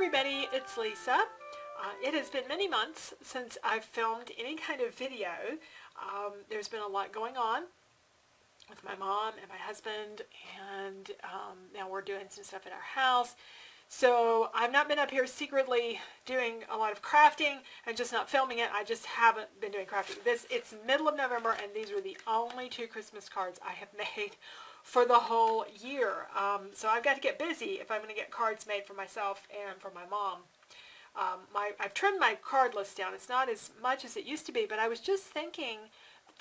everybody, it's Lisa. It has been many months since I've filmed any kind of video. There's been a lot going on with my mom and my husband, and now we're doing some stuff at our house. So I've not been up here secretly doing a lot of crafting and just not filming it. I just haven't been doing crafting. It's middle of November, and these were the only 2 Christmas cards I have made for the whole year. So I've got to get busy if I'm going to get cards made for myself and for my mom. I've trimmed my card list down. It's not as much as it used to be, but I was just thinking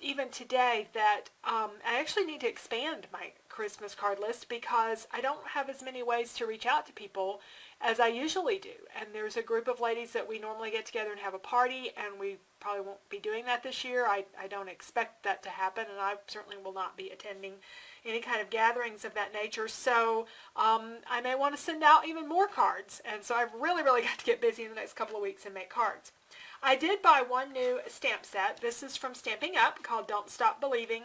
even today that I actually need to expand my Christmas card list because I don't have as many ways to reach out to people as I usually do. And there's a group of ladies that we normally get together and have a party, and we probably won't be doing that this year. I don't expect that to happen, and I certainly will not be attending any kind of gatherings of that nature. So I may want to send out even more cards, and so I've really got to get busy in the next couple of weeks and make cards. I did buy one new stamp set. This is from Stampin' Up, called Don't Stop Believin'.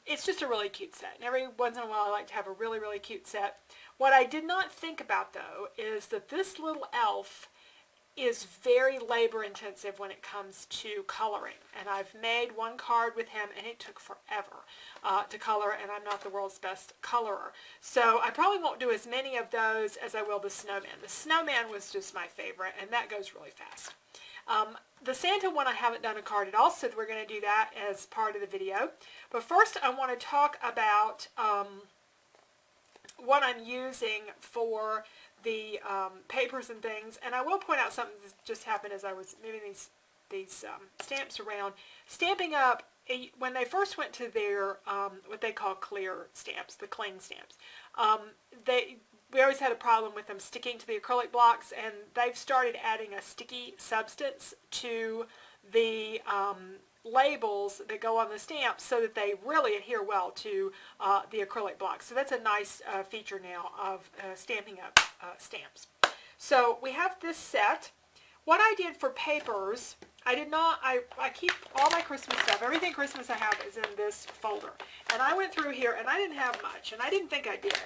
It's just a really cute set, and every once in a while I like to have a really cute set. What I did not think about, though, is that this little elf is very labor intensive when it comes to coloring, and I've made one card with him and it took forever to color, and I'm not the world's best colorer, so I probably won't do as many of those as I will the snowman. The snowman was just my favorite, and that goes really fast. The Santa one I haven't done a card at all, so we're going to do that as part of the video. But first I want to talk about what I'm using for the papers and things, and I will point out something that just happened as I was moving these stamps around. Stampin' Up, when they first went to their what they call clear stamps, the cling stamps, we always had a problem with them sticking to the acrylic blocks, and they've started adding a sticky substance to the labels that go on the stamps so that they really adhere well to the acrylic blocks. So that's a nice feature now of Stampin' Up stamps. So we have this set. What I did for papers, I keep all my Christmas stuff. Everything Christmas I have is in this folder. And I went through here and I didn't have much, and I didn't think I did.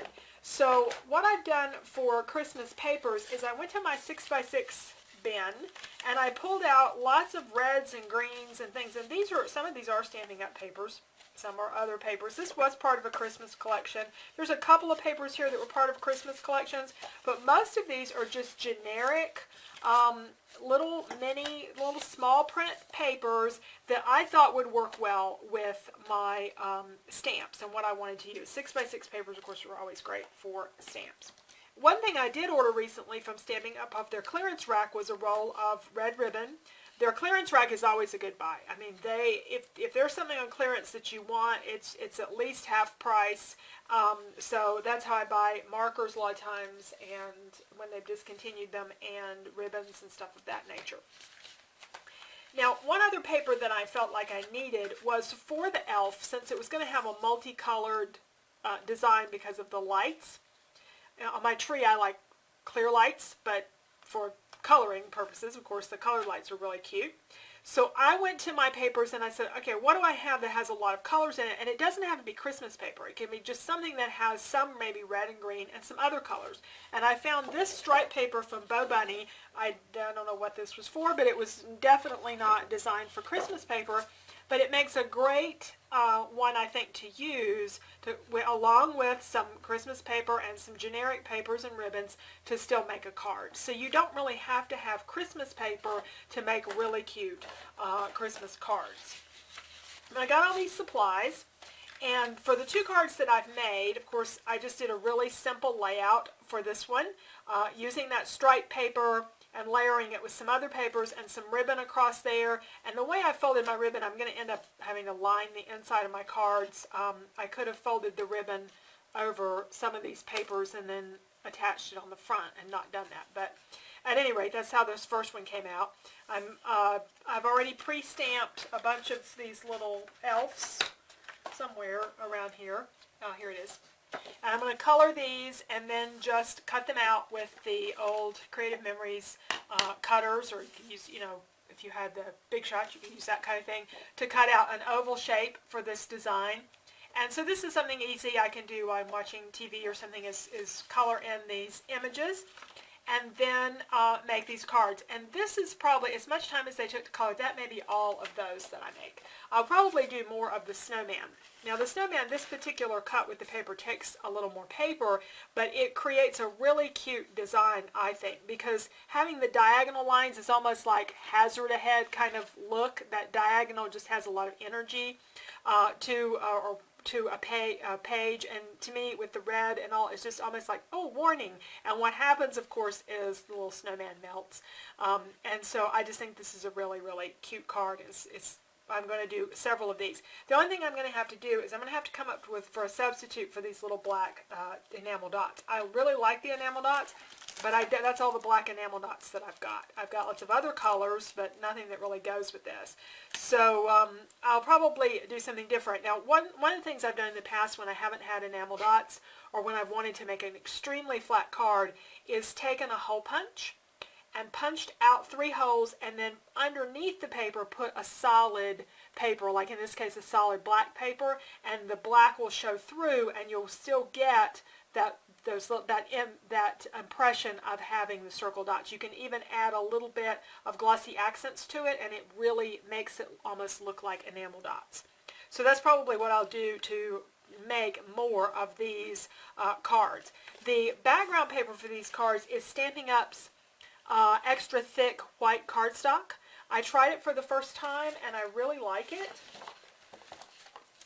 So what I've done for Christmas papers is I went to my 6x6 bin and I pulled out lots of reds and greens and things, and some of these are Stampin' Up papers, some are other papers. This was part of a Christmas collection. There's a couple of papers here that were part of Christmas collections, but most of these are just generic little small print papers that I thought would work well with my stamps and what I wanted to use. 6x6 papers, of course, are always great for stamps. One thing I did order recently from Stampin' Up off their clearance rack was a roll of red ribbon. Their clearance rack is always a good buy. I mean, if there's something on clearance that you want, it's at least half price. So that's how I buy markers a lot of times, and when they've discontinued them, and ribbons and stuff of that nature. Now, one other paper that I felt like I needed was for the elf, since it was going to have a multicolored design because of the lights. Now, on my tree, I like clear lights, but for coloring purposes, of course, the colored lights are really cute. So I went to my papers and I said, okay, what do I have that has a lot of colors in it? And it doesn't have to be Christmas paper. It can be just something that has some maybe red and green and some other colors. And I found this striped paper from Bo Bunny. I don't know what this was for, but it was definitely not designed for Christmas paper. But it makes a great one, I think, to use along with some Christmas paper and some generic papers and ribbons to still make a card. So you don't really have to have Christmas paper to make really cute Christmas cards. And I got all these supplies, and for the 2 cards that I've made, of course, I just did a really simple layout for this one, using that striped paper and layering it with some other papers and some ribbon across there. And the way I folded my ribbon, I'm going to end up having to line the inside of my cards. I could have folded the ribbon over some of these papers and then attached it on the front and not done that. But at any rate, that's how this first one came out. I've already pre-stamped a bunch of these little elves somewhere around here. Oh, here it is. And I'm going to color these and then just cut them out with the old Creative Memories cutters, or you can use, if you had the Big Shot, you can use that kind of thing to cut out an oval shape for this design. And so this is something easy I can do while I'm watching TV or something, is color in these images. and then make these cards. And this is probably, as much time as they took to color, that may be all of those that I make. I'll probably do more of the snowman. Now the snowman, this particular cut with the paper takes a little more paper, but it creates a really cute design, I think, because having the diagonal lines is almost like hazard ahead kind of look. That diagonal just has a lot of energy to a page, and to me with the red and all, it's just almost like, oh, warning. And what happens, of course, is the little snowman melts. And so I just think this is a really, really cute card. I'm going to do several of these. The only thing I'm going to have to do is I'm going to have to come up with for a substitute for these little black enamel dots. I really like the enamel dots, but that's all the black enamel dots that I've got. I've got lots of other colors, but nothing that really goes with this. So I'll probably do something different. Now, one of the things I've done in the past when I haven't had enamel dots, or when I've wanted to make an extremely flat card, is taken a hole punch and punched out 3 holes, and then underneath the paper put a solid paper, like in this case a solid black paper, and the black will show through, and you'll still get that impression of having the circle dots. You can even add a little bit of glossy accents to it, and it really makes it almost look like enamel dots. So that's probably what I'll do to make more of these cards. The background paper for these cards is Stampin' Up's extra thick white cardstock. I tried it for the first time and I really like it.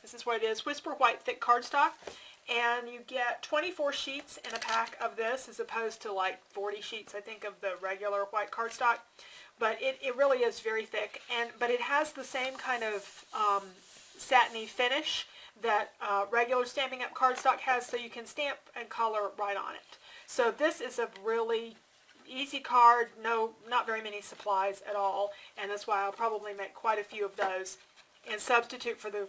This is what it is, Whisper White Thick Cardstock. And you get 24 sheets in a pack of this, as opposed to like 40 sheets, I think, of the regular white cardstock. But it really is very thick, but it has the same kind of satiny finish that regular Stampin' Up cardstock has, so you can stamp and color right on it. So this is a really easy card, not very many supplies at all, and that's why I'll probably make quite a few of those. And substitute for the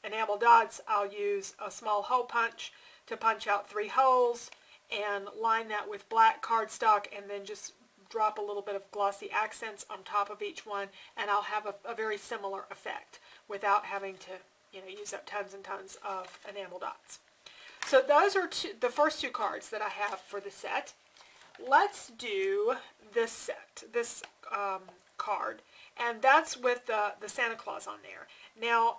enamel dots, I'll use a small hole punch to punch out 3 holes and line that with black cardstock, and then just drop a little bit of glossy accents on top of each one, and I'll have a very similar effect without having to use up tons and tons of enamel dots. So those are the first 2 cards that I have for the set. Let's do this set, this card, and that's with the Santa Claus on there. Now,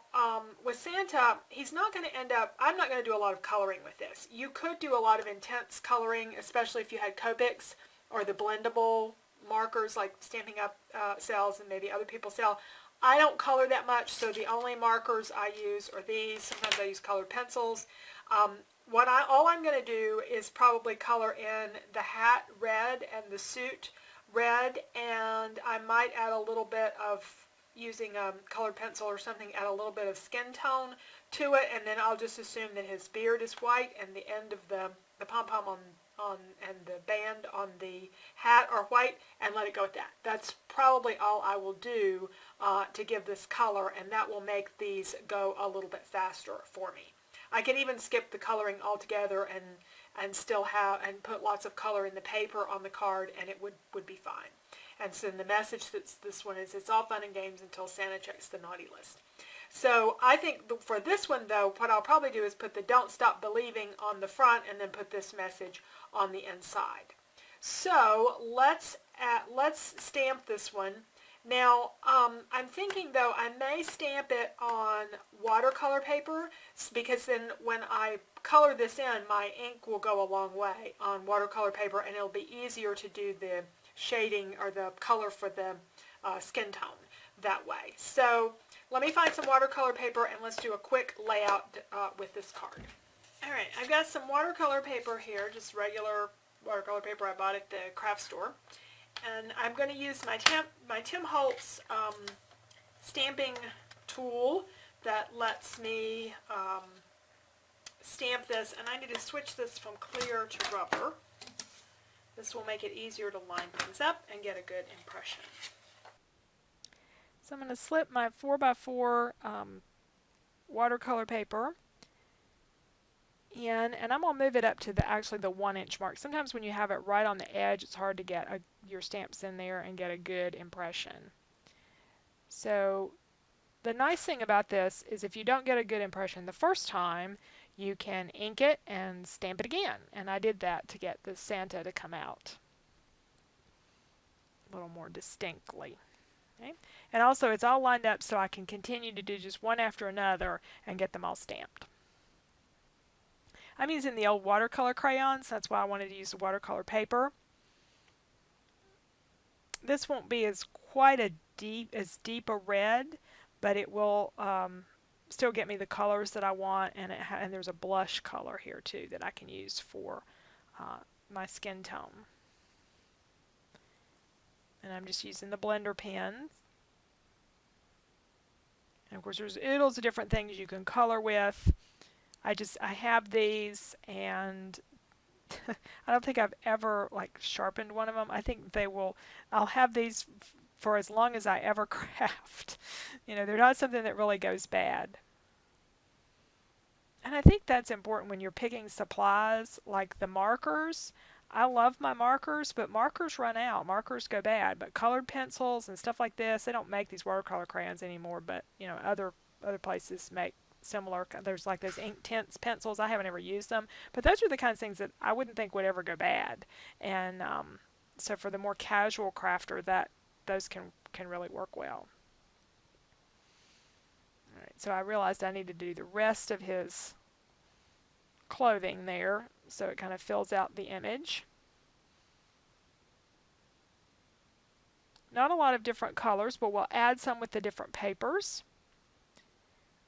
with Santa, he's not going to end up, I'm not going to do a lot of coloring with this. You could do a lot of intense coloring, especially if you had Copics or the blendable markers like Stampin' Up sells and maybe other people sell. I don't color that much, so the only markers I use are these. Sometimes I use colored pencils. All I'm going to do is probably color in the hat red and the suit red, and I might add a little bit of, using a colored pencil or something, add a little bit of skin tone to it, and then I'll just assume that his beard is white and the end of the pom-pom and the band on the hat are white, and let it go at that. That's probably all I will do to give this color, and that will make these go a little bit faster for me. I can even skip the coloring altogether and still have, and put lots of color in the paper on the card, and it would be fine. And so the message that's this one is, it's all fun and games until Santa checks the naughty list. So I think for this one though, what I'll probably do is put the Don't Stop Believing on the front, and then put this message on the inside. So let's stamp this one. Now, I'm thinking though I may stamp it on watercolor paper, because then when I color this in, my ink will go a long way on watercolor paper, and it'll be easier to do the shading or the color for the skin tone that way. So let me find some watercolor paper, and let's do a quick layout with this card. Alright, I've got some watercolor paper here, just regular watercolor paper I bought at the craft store. And I'm going to use my Tim Holtz stamping tool that lets me stamp this, and I need to switch this from clear to rubber. This will make it easier to line things up and get a good impression. So I'm going to slip my 4x4 watercolor paper in, and I'm going to move it up to actually the 1-inch mark. Sometimes when you have it right on the edge, it's hard to get your stamps in there and get a good impression. So the nice thing about this is if you don't get a good impression the first time, you can ink it and stamp it again. And I did that to get the Santa to come out a little more distinctly. Okay? And also it's all lined up so I can continue to do just one after another and get them all stamped. I'm using the old watercolor crayons. That's why I wanted to use the watercolor paper. This won't be as quite a deep a red, but it will still get me the colors that I want, and there's a blush color here too that I can use for my skin tone. And I'm just using the blender pen. And of course there's oodles of different things you can color with. I have these, and I don't think I've ever like sharpened one of them. I think I'll have these for as long as I ever craft. You know, they're not something that really goes bad. And I think that's important when you're picking supplies like the markers. I love my markers, but markers run out. Markers go bad. But colored pencils and stuff like this, they don't make these watercolor crayons anymore, but you know, other places make similar. There's like those ink tints pencils. I haven't ever used them, but those are the kinds of things that I wouldn't think would ever go bad. And so for the more casual crafter, those can really work well. All right, so I realized I need to do the rest of his clothing there, so it kind of fills out the image. Not a lot of different colors, but we'll add some with the different papers.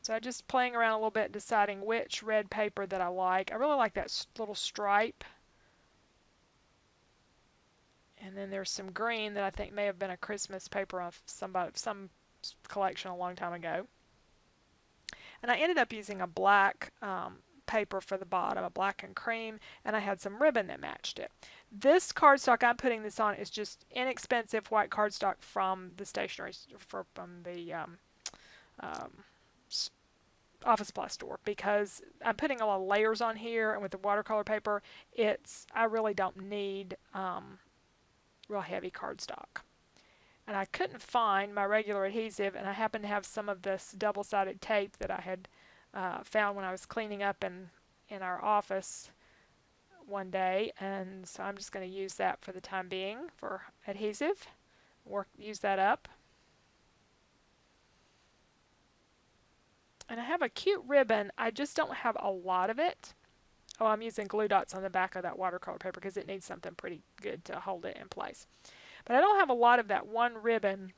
So I'm just playing around a little bit, deciding which red paper that I like. I really like that little stripe. And then there's some green that I think may have been a Christmas paper of some collection a long time ago. And I ended up using a black paper for the bottom, a black and cream, and I had some ribbon that matched it. This cardstock I'm putting this on is just inexpensive white cardstock from the stationery, from the office supply store, because I'm putting a lot of layers on here, and with the watercolor paper, I really don't need real heavy cardstock. And I couldn't find my regular adhesive, and I happened to have some of this double-sided tape that I had found when I was cleaning up in our office one day, and so I'm just going to use that for the time being for adhesive. Use that up. And I have a cute ribbon. I just don't have a lot of it. Oh, I'm using glue dots on the back of that watercolor paper because it needs something pretty good to hold it in place. But I don't have a lot of that one ribbon.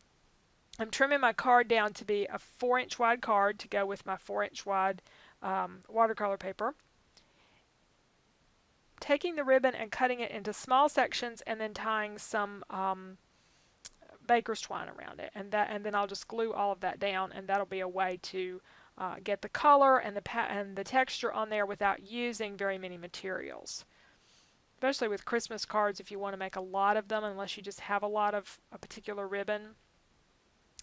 I'm trimming my card down to be a 4-inch wide card to go with my 4-inch wide watercolor paper. Taking the ribbon and cutting it into small sections, and then tying some baker's twine around it, and then I'll just glue all of that down, and that'll be a way to get the color and the texture on there without using very many materials. Especially with Christmas cards, if you want to make a lot of them, unless you just have a lot of a particular ribbon,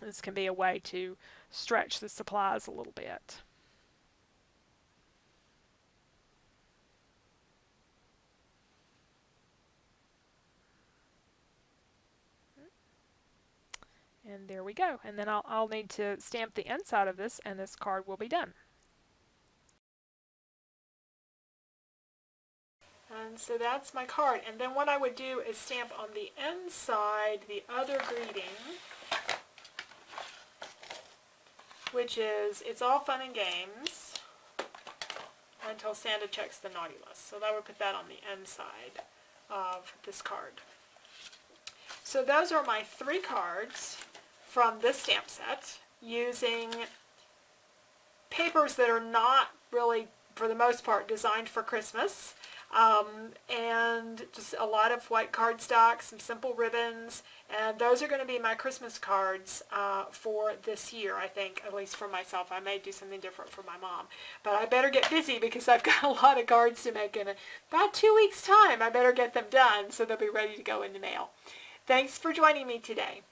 this can be a way to stretch the supplies a little bit. And there we go. And then I'll need to stamp the inside of this, and this card will be done. And so that's my card. And then what I would do is stamp on the inside the other greeting, which is, it's all fun and games until Santa checks the naughty list. So I would put that on the inside of this card. So those are my 3 cards from this stamp set, using papers that are not really, for the most part, designed for Christmas, and just a lot of white cardstock, some simple ribbons, and those are going to be my Christmas cards for this year, I think, at least for myself. I may do something different for my mom, but I better get busy because I've got a lot of cards to make in about 2 weeks' time. I better get them done so they'll be ready to go in the mail. Thanks for joining me today.